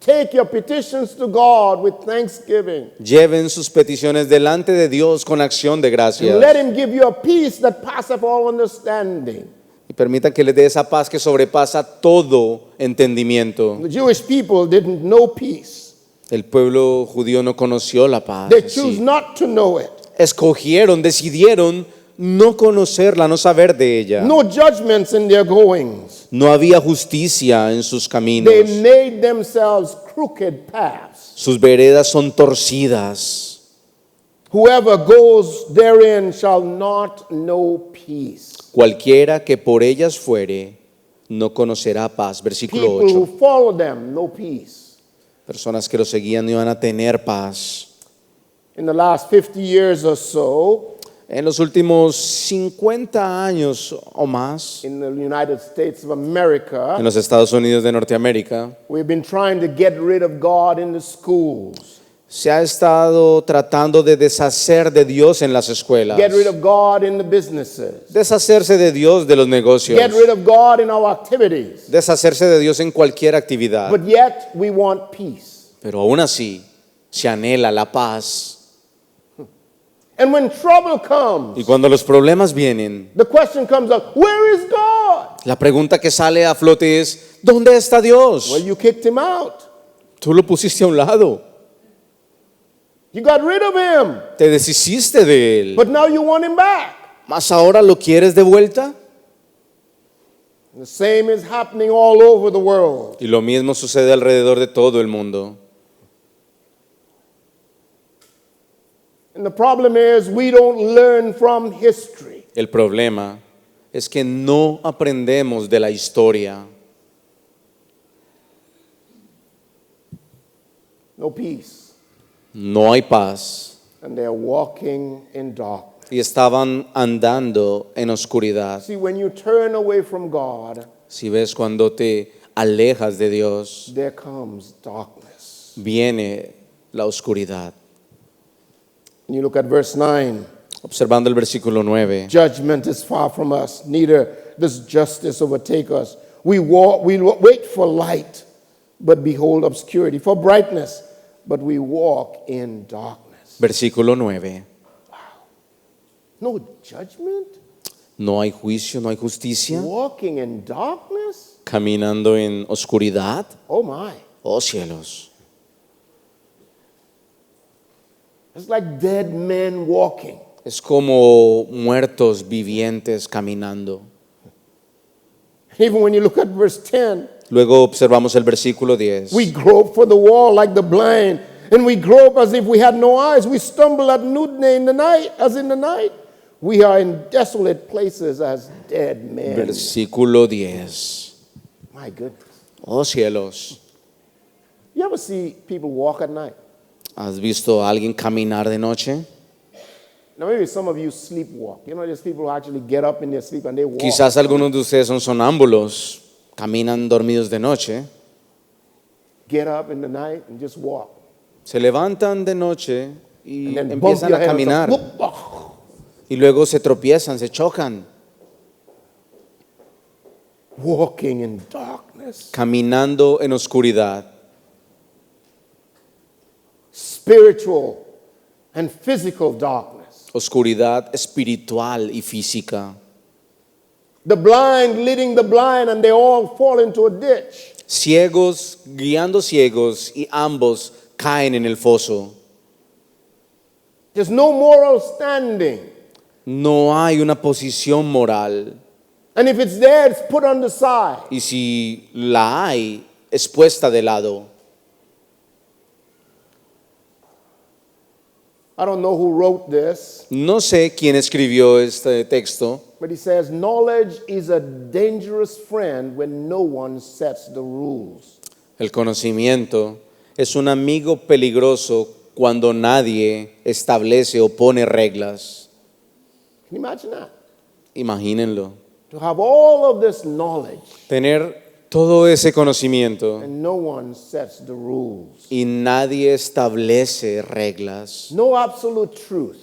Take your petitions to God with thanksgiving. Lleven sus peticiones delante de Dios con acción de And let gracias. Him give you a peace that passeth all understanding. Y permitan que les dé esa paz que sobrepasa todo entendimiento. The Jewish people didn't know peace. El pueblo judío no conoció la paz. They en sí. choose not to know it. Escogieron, decidieron no conocerla, no saber de ella. No judgments in their goings. No había justicia en sus caminos. They made themselves crooked paths. Sus veredas son torcidas. Whoever goes therein shall not know peace. Cualquiera que por ellas fuere, no conocerá paz. Versículo People who 8. follow them, no peace. Personas que lo seguían no iban a tener paz. In the last 50 years or so, En los últimos 50 años o más, in the United States of America, en los Estados Unidos de Norteamérica, we've been trying to get rid of God in the schools, se ha estado tratando de deshacer de Dios en las escuelas. get rid of God in the businesses, Deshacerse de Dios de los negocios. get rid of God in our activities. Deshacerse de Dios en cualquier actividad. But yet we want peace. Pero aún así, se anhela la paz. And when trouble comes, Y cuando los problemas vienen, the question comes up, where is God? la pregunta que sale a flote es, ¿dónde está Dios? Well, you kicked Him out. Tú lo pusiste a un lado. You got rid of Him. Te deshiciste de Él. But now you want Him back. ¿Más ahora lo quieres de vuelta? The same is happening all over the world. Y lo mismo sucede alrededor de todo el mundo. And the problem is we don't learn from history. El problema es que no aprendemos de la historia. No peace. No hay paz. And they're walking in darkness. Y estaban andando en oscuridad. See, when you turn away from God, Si ves cuando te alejas de Dios, there comes darkness. viene la oscuridad. And you look at verse 9. Observando el versículo 9. Judgment is far from us, neither does justice overtake us. We wait for light, but behold obscurity, for brightness, but we walk in darkness. Versículo 9. No judgment? No hay juicio, no hay justicia. Walking in darkness? Caminando en oscuridad. Oh my. Oh cielos. It's like dead men walking. Es como muertos vivientes caminando. Even when you look at verse 10, Luego observamos el versículo 10. we grope for the wall like the blind, and we grope as if we had no eyes. We stumble at noonday in the night, as in the night. We are in desolate places as dead men. Versículo 10. My goodness. Oh cielos. You ever see people walk at night? ¿Has visto a alguien caminar de noche? Now maybe some of you sleepwalk. You know, there's people who actually get up in their sleep and they walk. Quizás algunos de ustedes son sonámbulos, caminan dormidos de noche, Get up in the night and just walk. se levantan de noche y And then bump empiezan your a head on caminar something. Whoop, y luego se tropiezan, se chocan, walking in darkness. caminando en oscuridad, Spiritual and physical darkness. oscuridad espiritual y física. The blind leading the blind and they all fall into a ditch. Ciegos guiando ciegos y ambos caen en el foso. There's no moral standing. No hay una posición moral And if it's there, it's put on the side. y si la hay, es puesta de lado. I don't know who wrote this, No sé quién escribió este texto, but he says, knowledge is a dangerous friend when no one sets the rules. el conocimiento es un amigo peligroso cuando nadie establece o pone reglas. Can you imagine that? Imagínenlo. To have all of this knowledge Tener todo ese conocimiento and no one sets the rules. y nadie establece reglas. No absolute truth.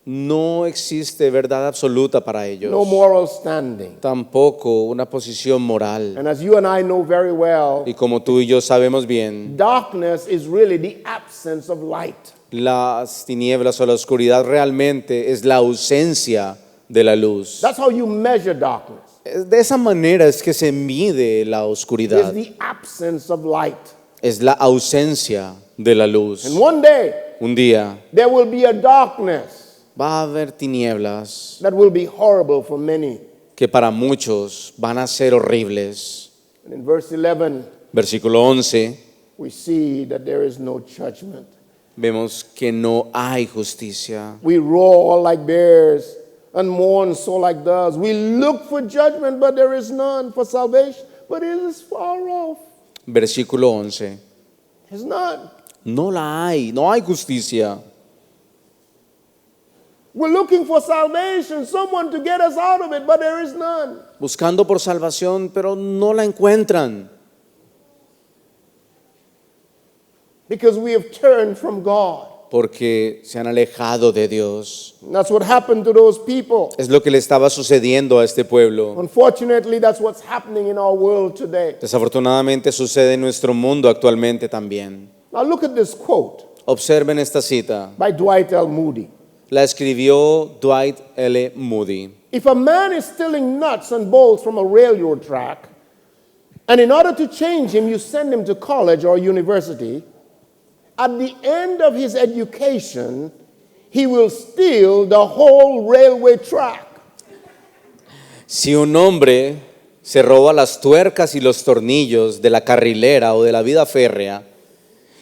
No existe verdad absoluta para ellos. No moral standing. Tampoco una posición moral. And as you and I know very well, Y como tú y yo sabemos bien, darkness is really the absence of light. las tinieblas o la oscuridad realmente es la ausencia de la luz. That's how you measure darkness. De esa manera es que se mide la It's oscuridad. the absence of light. Es la ausencia de la luz. And one day, Un día there will be a darkness va a haber tinieblas that will be horrible for many. que para muchos van a ser horribles. And in verse 11, Versículo 11, we see that there is no judgment. vemos que no hay justicia. We roar like bears and mourn so like doves. We look for judgment, but there is none, for salvation, but it is far off. Versículo 11, There's none. no la hay, no hay justicia. We're looking for salvation, someone to get us out of it, but there is none. Buscando por salvación, pero no la encuentran. Because we have turned from God. Porque se han alejado de Dios. And that's what happened to those people. Es lo que le estaba sucediendo a este pueblo. Unfortunately, that's what's happening in our world today. Desafortunadamente sucede en nuestro mundo actualmente también. Now look at this quote Observen esta cita. by Dwight L. Moody. La escribió Dwight L. Moody. If a man is stealing nuts and bolts from a railroad track, and in order to change him, you send him to college or university, at the end of his education, he will steal the whole railway track. Si un hombre se roba las tuercas y los tornillos de la carrilera o de la vida férrea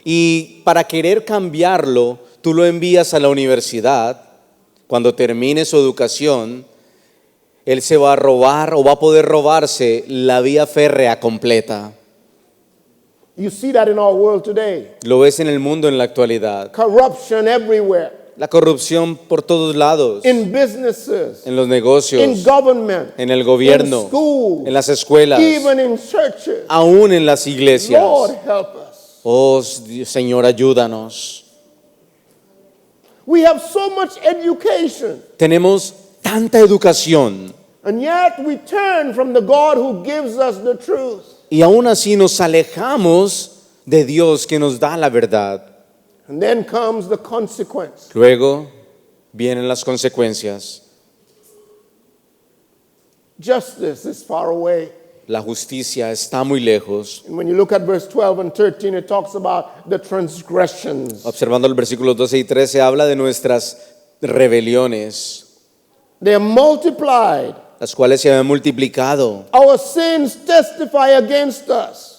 y para querer cambiarlo, tú lo envías a la universidad, cuando termine su educación, él se va a robar o va a poder robarse la vía férrea completa. You see that in our world today. Lo ves en el mundo en la actualidad. Corruption everywhere, La corrupción por todos lados, in businesses, en los negocios, in government, en el gobierno, in schools, en las escuelas, even in churches. aún en las iglesias. Lord, help us. Oh, Señor, ayúdanos. We have so much education, Tenemos tanta educación and yet we turn from the God who gives us the truth. y aún así nos alejamos de Dios que nos da la verdad. And then comes the consequence. Luego vienen las consecuencias. Justice is far away. La justicia está muy lejos. And when you look at verse 12 and 13, it talks about the transgressions. Observando el versículo 12 y 13, habla de nuestras rebeliones, They are multiplied. las cuales se han multiplicado. Our sins testify against us.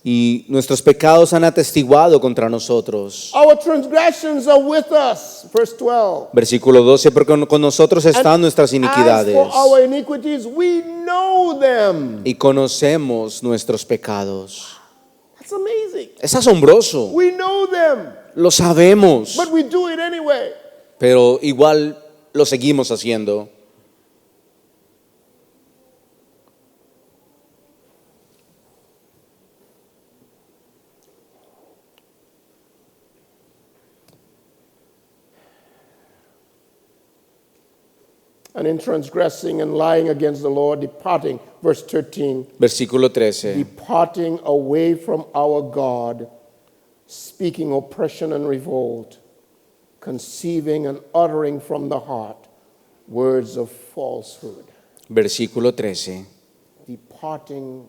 Y nuestros pecados han atestiguado contra nosotros. Our transgressions are with us. Verse 12. Versículo 12, porque con nosotros están nuestras iniquidades. As for our iniquities, we know them. Y conocemos nuestros pecados. That's amazing. Es asombroso. We know them, Lo sabemos. but we do it anyway. Pero igual lo seguimos haciendo. And in transgressing and lying against the Lord, departing, verse 13, Versículo 13. departing away from our God, speaking oppression and revolt, conceiving and uttering from the heart words of falsehood. Versículo 13. Departing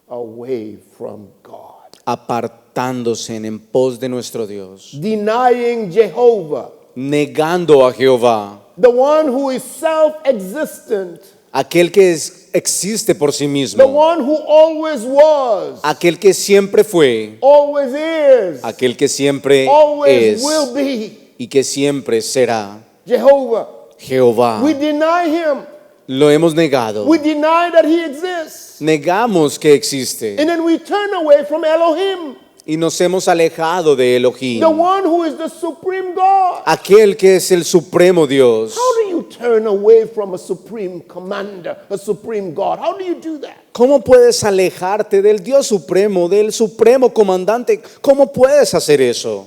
away from God. Apartándose en pos de nuestro Dios. Denying Jehovah, Negando a Jehová. the one who is self-existent, Aquel que existe por sí the mismo. one who always was, Aquel que siempre fue. always is, Aquel que siempre always es. will be. Y que siempre será. Jehovah. Jehová. We deny him. Lo hemos negado. We deny that he exists. Negamos que existe. And then we turn away from Elohim, Y nos hemos alejado de Elohim. the one who is the supreme God. Aquel que es el supremo Dios. How do you turn away from a supreme commander, a supreme God? How do you do that? ¿Cómo puedes alejarte del Dios supremo, del supremo comandante? ¿Cómo puedes hacer eso?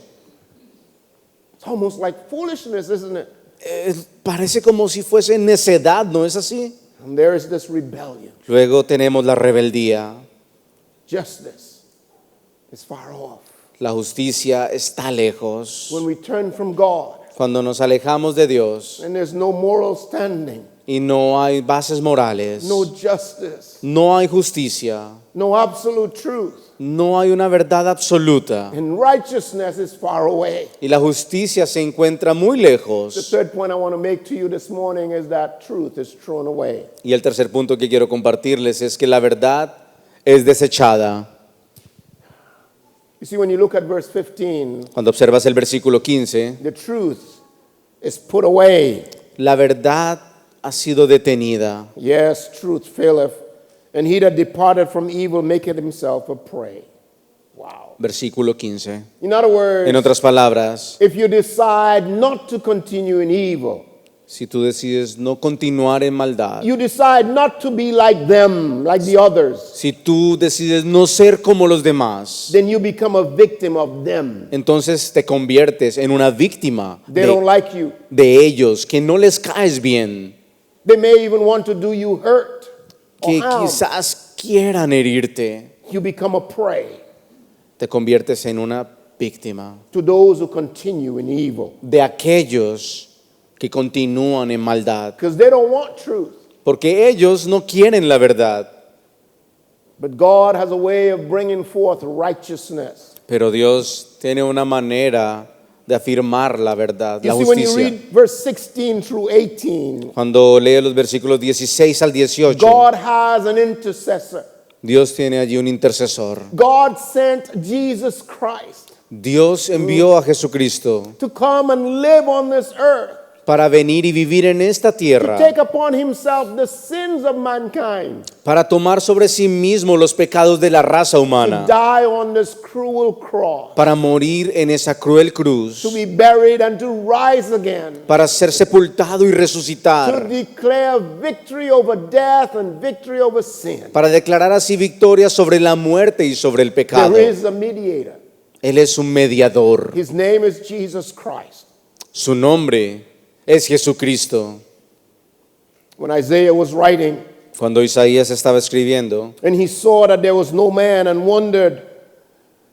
It's almost like foolishness, isn't it? Parece como si fuese necedad, ¿no es así? And there is this rebellion. Luego tenemos la rebeldía. Justice is far off. La justicia está lejos. When we turn from God Cuando nos alejamos de Dios and there's no moral standing, y no hay bases morales, no justice, no hay justicia, no absolute truth, no hay una verdad absoluta and righteousness is far away. y la justicia se encuentra muy The lejos. third point I want to make to you this morning is that truth is thrown away. Y el tercer punto que quiero compartirles es que la verdad es desechada. You see, when you look at verse 15, Cuando observas el versículo 15, the truth is put away. la verdad ha sido detenida. Yes, truth faileth, and he that departed from evil maketh himself a prey. Wow. Versículo 15. In other words, En otras palabras, if you decide not to continue in evil, si tú decides no continuar en maldad, you decide not to be like them, like the others, si tú decides no ser como los demás, then you become a victim of them. entonces te conviertes en una víctima They don't like you. de ellos, que no les caes bien, They may even want to do you hurt or que harm. quizás quieran herirte. You become a prey Te conviertes en una víctima to those who continue in evil de aquellos que continúan en maldad, because they don't want truth. porque ellos no quieren la verdad. But God has a way of bringing forth righteousness. Pero Dios tiene una manera de afirmar la verdad, la You see, when you justicia. read verse 16 through 18, Cuando lee los versículos 16 al 18, God has an intercessor. Dios tiene allí un intercesor. God sent Jesus Christ Dios envió a Jesucristo to come and live on this earth, para venir y vivir en esta to tierra, take upon himself the sins of mankind, para tomar sobre sí mismo los pecados de la raza to humana, die on this cruel cross, para morir en esa cruel cruz, to be buried and to rise again, para ser sepultado y to resucitar, declare victory over death and victory over sin. para declarar así victoria sobre la muerte y sobre el pecado. There is a mediator. Él es un mediador. His name is Jesus Christ. Su nombre es Jesucristo. When Isaiah was writing Cuando Isaías estaba escribiendo and he saw that there was no man and wondered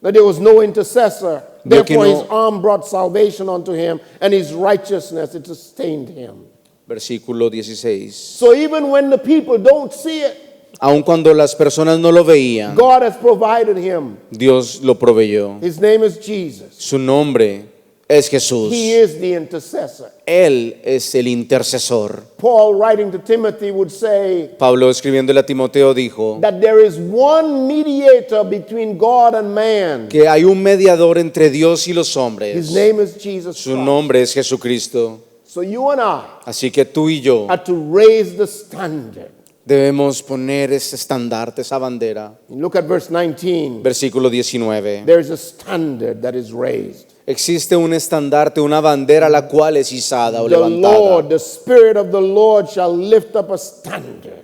that there was no intercessor, Veo que Therefore, his no, arm brought salvation unto him, and his righteousness it sustained him. versículo 16. So even when the people don't see it, Aun cuando las personas no lo veían, God has provided him. Dios lo proveyó. His name is Jesus. Su nombre es Jesús. He is the intercessor. Él es el intercesor. Paul, writing to Timothy, would say Pablo, escribiéndole a Timoteo, dijo that there is one mediator between God and man. que hay un mediador entre Dios y los His hombres. name is Jesus Su Christ. nombre es Jesucristo. So you and I Así que tú y yo are to raise the standard. debemos poner ese estandarte, esa bandera. Look at verse 19. Versículo 19. There is a standard that is raised. Existe un estandarte, una bandera la cual es izada o The levantada. Lord, the Spirit of the Lord shall lift up a standard.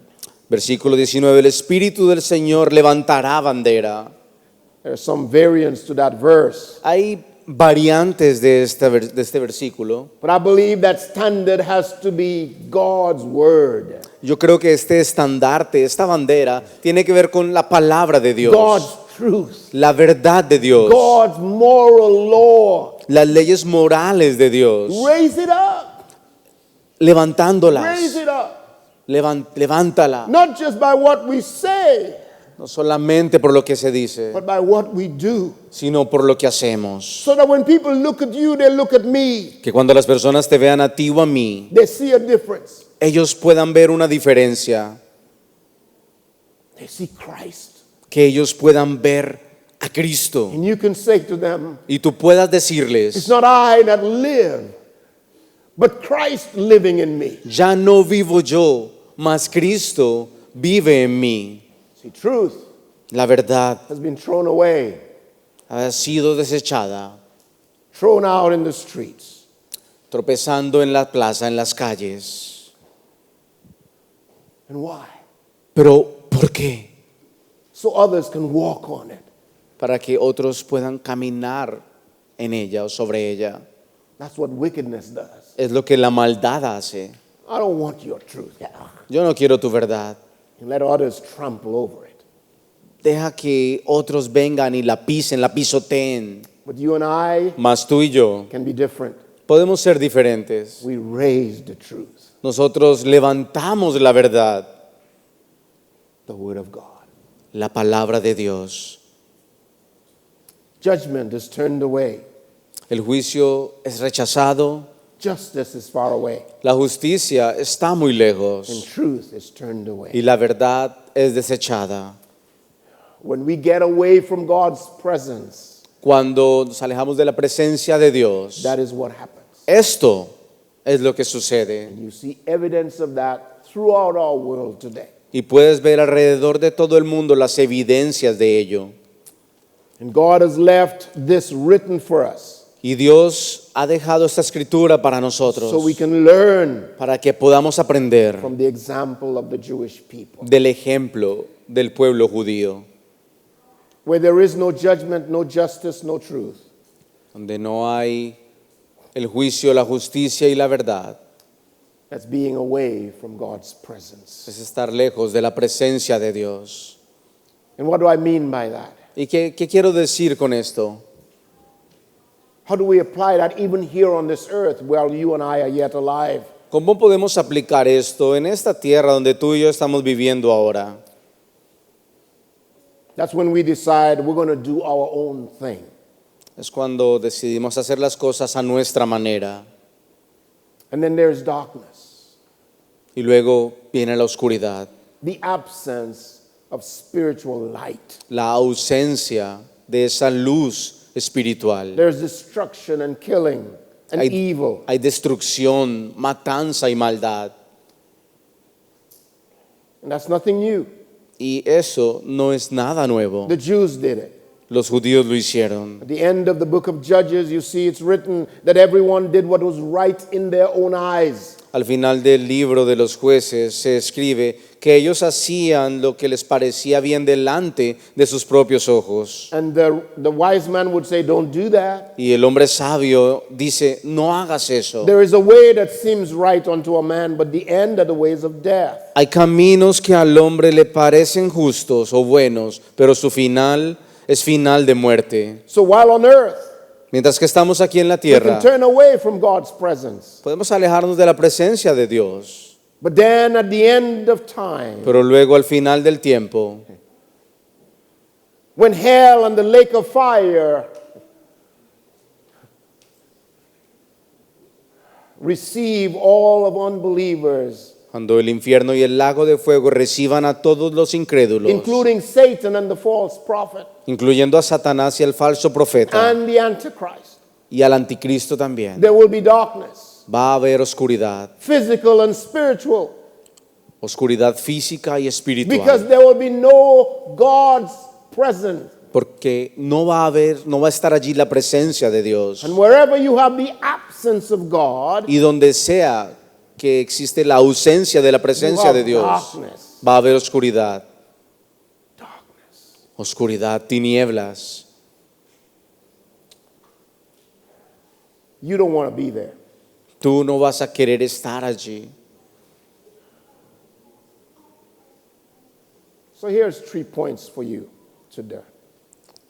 Versículo 19. El Espíritu del Señor levantará bandera. There are some variants to that verse. Hay variantes de este versículo. But I believe that standard has to be God's word. Yo creo que este estandarte, esta bandera, tiene que ver con la palabra de Dios, God's truth. la verdad de Dios, God's moral law. las leyes morales de Dios, Raise it up. levantándolas. Raise it up. Levántala, Not just by what we say, no solamente por lo que se dice, but by what we do. sino por lo que hacemos. So that when people look at you, they look at me. Que cuando las personas te vean a ti o a mí, They see a difference. ellos puedan ver una diferencia, They see Christ. que ellos puedan ver a Cristo. And you can say to them, Y tú puedas it's decirles, not I that live, but Christ living in me. ya no vivo yo, mas Cristo vive en mí. See, truth La verdad has been thrown away, ha sido desechada, thrown out in the streets. tropezando en la plaza, en las calles. And why? Pero, ¿por qué? So others can walk on it. Para que otros puedan caminar en ella o sobre ella. That's what wickedness does. Es lo que la maldad hace. I don't want your truth. Yo no quiero tu verdad. And let others trample over it. Deja que otros vengan y la pisen, la pisoteen. But you and I Mas tú y yo can be different. podemos ser diferentes. We raise the truth, Nosotros levantamos la verdad, the word of God. la palabra de Dios. Judgment is turned away. El juicio es rechazado, Justice is far away. la justicia está muy And lejos truth is turned away. y la verdad es desechada. When we get away from God's presence, Cuando nos alejamos de la presencia de Dios, that is what happens. esto es lo que sucede. And you see evidence of that throughout our world today. Y puedes ver alrededor de todo el mundo las evidencias de ello. And God has left this written for us Y Dios ha dejado esta escritura para nosotros, so we can learn para que podamos aprender from the example of the Jewish people. del ejemplo del pueblo judío, Where there is no judgment, no justice, no truth, donde no hay el juicio, la justicia y la verdad. that's being away from God's presence. Es estar lejos de la presencia de Dios. And what do I mean by that? ¿Y qué quiero decir con esto? How do we apply that even here on this earth while you and I are yet alive? ¿Cómo podemos aplicar esto en esta tierra donde tú y yo estamos viviendo ahora? That's when we decide we're going to do our own thing. Es cuando decidimos hacer las cosas a nuestra manera. And then there's darkness, Y luego viene la oscuridad, the absence of spiritual light. la ausencia de esa luz espiritual. There's destruction and killing and Hay, evil. hay destrucción, matanza y maldad. And that's nothing new. Y eso no es nada nuevo. The Jews did it. Los judíos lo hicieron. At the end of the book of Judges, you see it's written that everyone did what was right in their own eyes. Al final del libro de los jueces se escribe que ellos hacían lo que les parecía bien delante de sus propios ojos. And the wise man would say, don't do that. Y el hombre sabio dice, no hagas eso. There is a way that seems right unto a man, but the end are the ways of death. Hay caminos que al hombre le parecen justos o buenos, pero su final es final de muerte. So while on earth, Mientras que estamos aquí en la we can tierra, turn away from God's presence. podemos alejarnos de la presencia de Dios. But then at the end of time, Pero luego al final del tiempo, when hell and the lake of fire receive all of unbelievers, cuando el infierno y el lago de fuego reciban a todos los incrédulos, including Satan and the false prophet incluyendo a Satanás y al falso profeta and the Antichrist, y al anticristo también, there will be darkness, va a haber oscuridad, physical and spiritual, oscuridad física y because espiritual, there will be no God's presence. porque no va a estar allí la presencia de Dios. And wherever you have the absence of God, Y donde sea que existe la ausencia de la you presencia have de Dios, darkness. va a haber oscuridad, Darkness. oscuridad, tinieblas. You don't want to be there. Tú no vas a querer estar allí. So here's 3 points for you today.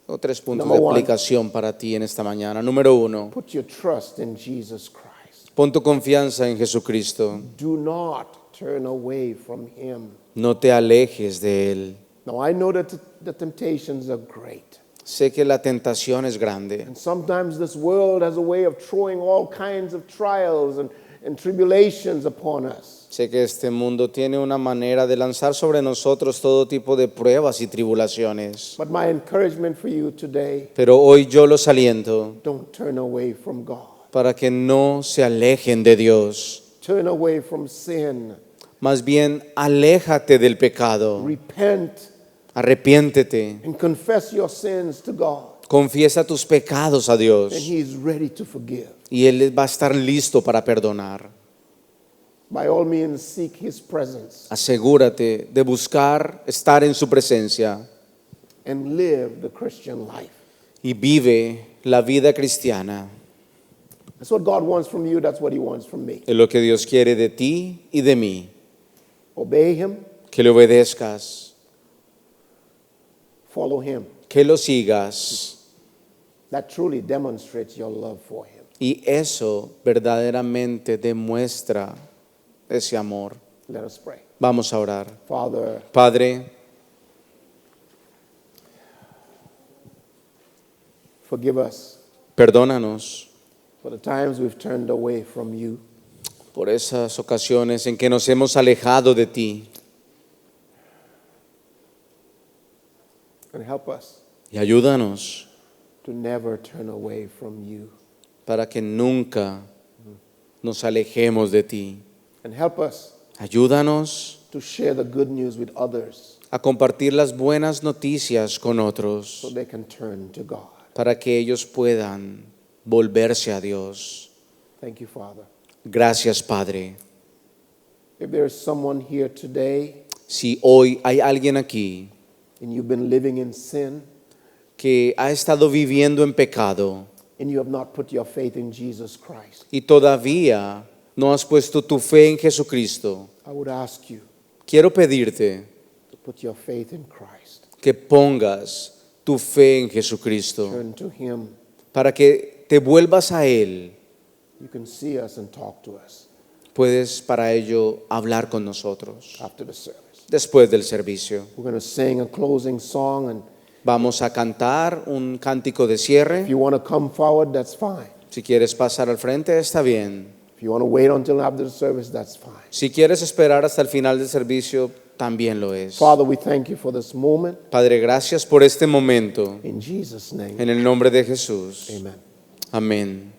Tengo 3 puntos Number de one. aplicación para ti en esta mañana. Número 1, Put your trust in Jesus Christ. pon tu confianza en Jesucristo. Do not turn away from Him. No te alejes de Él. Now, I know that the temptations are great. Sé que la tentación es grande. And sometimes this world has a way of throwing all kinds of trials and tribulations upon us. Sé que este mundo tiene una manera de lanzar sobre nosotros todo tipo de pruebas y tribulaciones. But my encouragement for you today, Pero hoy yo los aliento don't turn away from God. para que no se alejen de Dios. Turn away from sin. Más bien, aléjate del pecado. Repent Arrepiéntete. and confess your sins to God. Confiesa tus pecados a And Dios. He is ready to forgive. Y Él va a estar listo para perdonar. By all means, seek His presence Asegúrate de buscar estar en su presencia and live the Christian life. y vive la vida cristiana. That's what God wants from you. That's what He wants from me. Es lo que Dios quiere de ti y de mí. Obey Him, Que le obedezcas, follow Him. que lo sigas. That truly demonstrates your love for Him. Y eso verdaderamente demuestra ese amor. Let us pray. Vamos a orar. Father, Padre, forgive us perdónanos for the times we've turned away from You. por esas ocasiones en que nos hemos alejado de ti. And help us Y ayúdanos to never turn away from You. para que nunca nos alejemos de ti. And help us Ayúdanos to share the good news with others a compartir las buenas noticias con otros so they can turn to God. para que ellos puedan volverse a Dios. Thank you, Father. Gracias, Padre. If there is someone here today Si hoy hay alguien aquí and you've been living in sin que ha estado viviendo en pecado and you have not put your faith in Jesus Christ, y todavía no has puesto tu fe en Jesucristo, I would ask you quiero pedirte to put your faith in Christ. que pongas tu fe en Jesucristo Turn to Him. para que te vuelvas a Él. You can see us and talk to us Puedes para ello hablar con nosotros after the service. después del servicio. We're going to sing a closing song, and Vamos a cantar un cántico de cierre. if you want to come forward, that's fine. Si quieres pasar al frente, está bien. If you want to wait until after the service, that's fine. Si quieres esperar hasta el final del servicio, también lo es. Father, we thank you for this moment. Padre, gracias por este momento. In Jesus' name, En el nombre de Jesús. amen. Amén.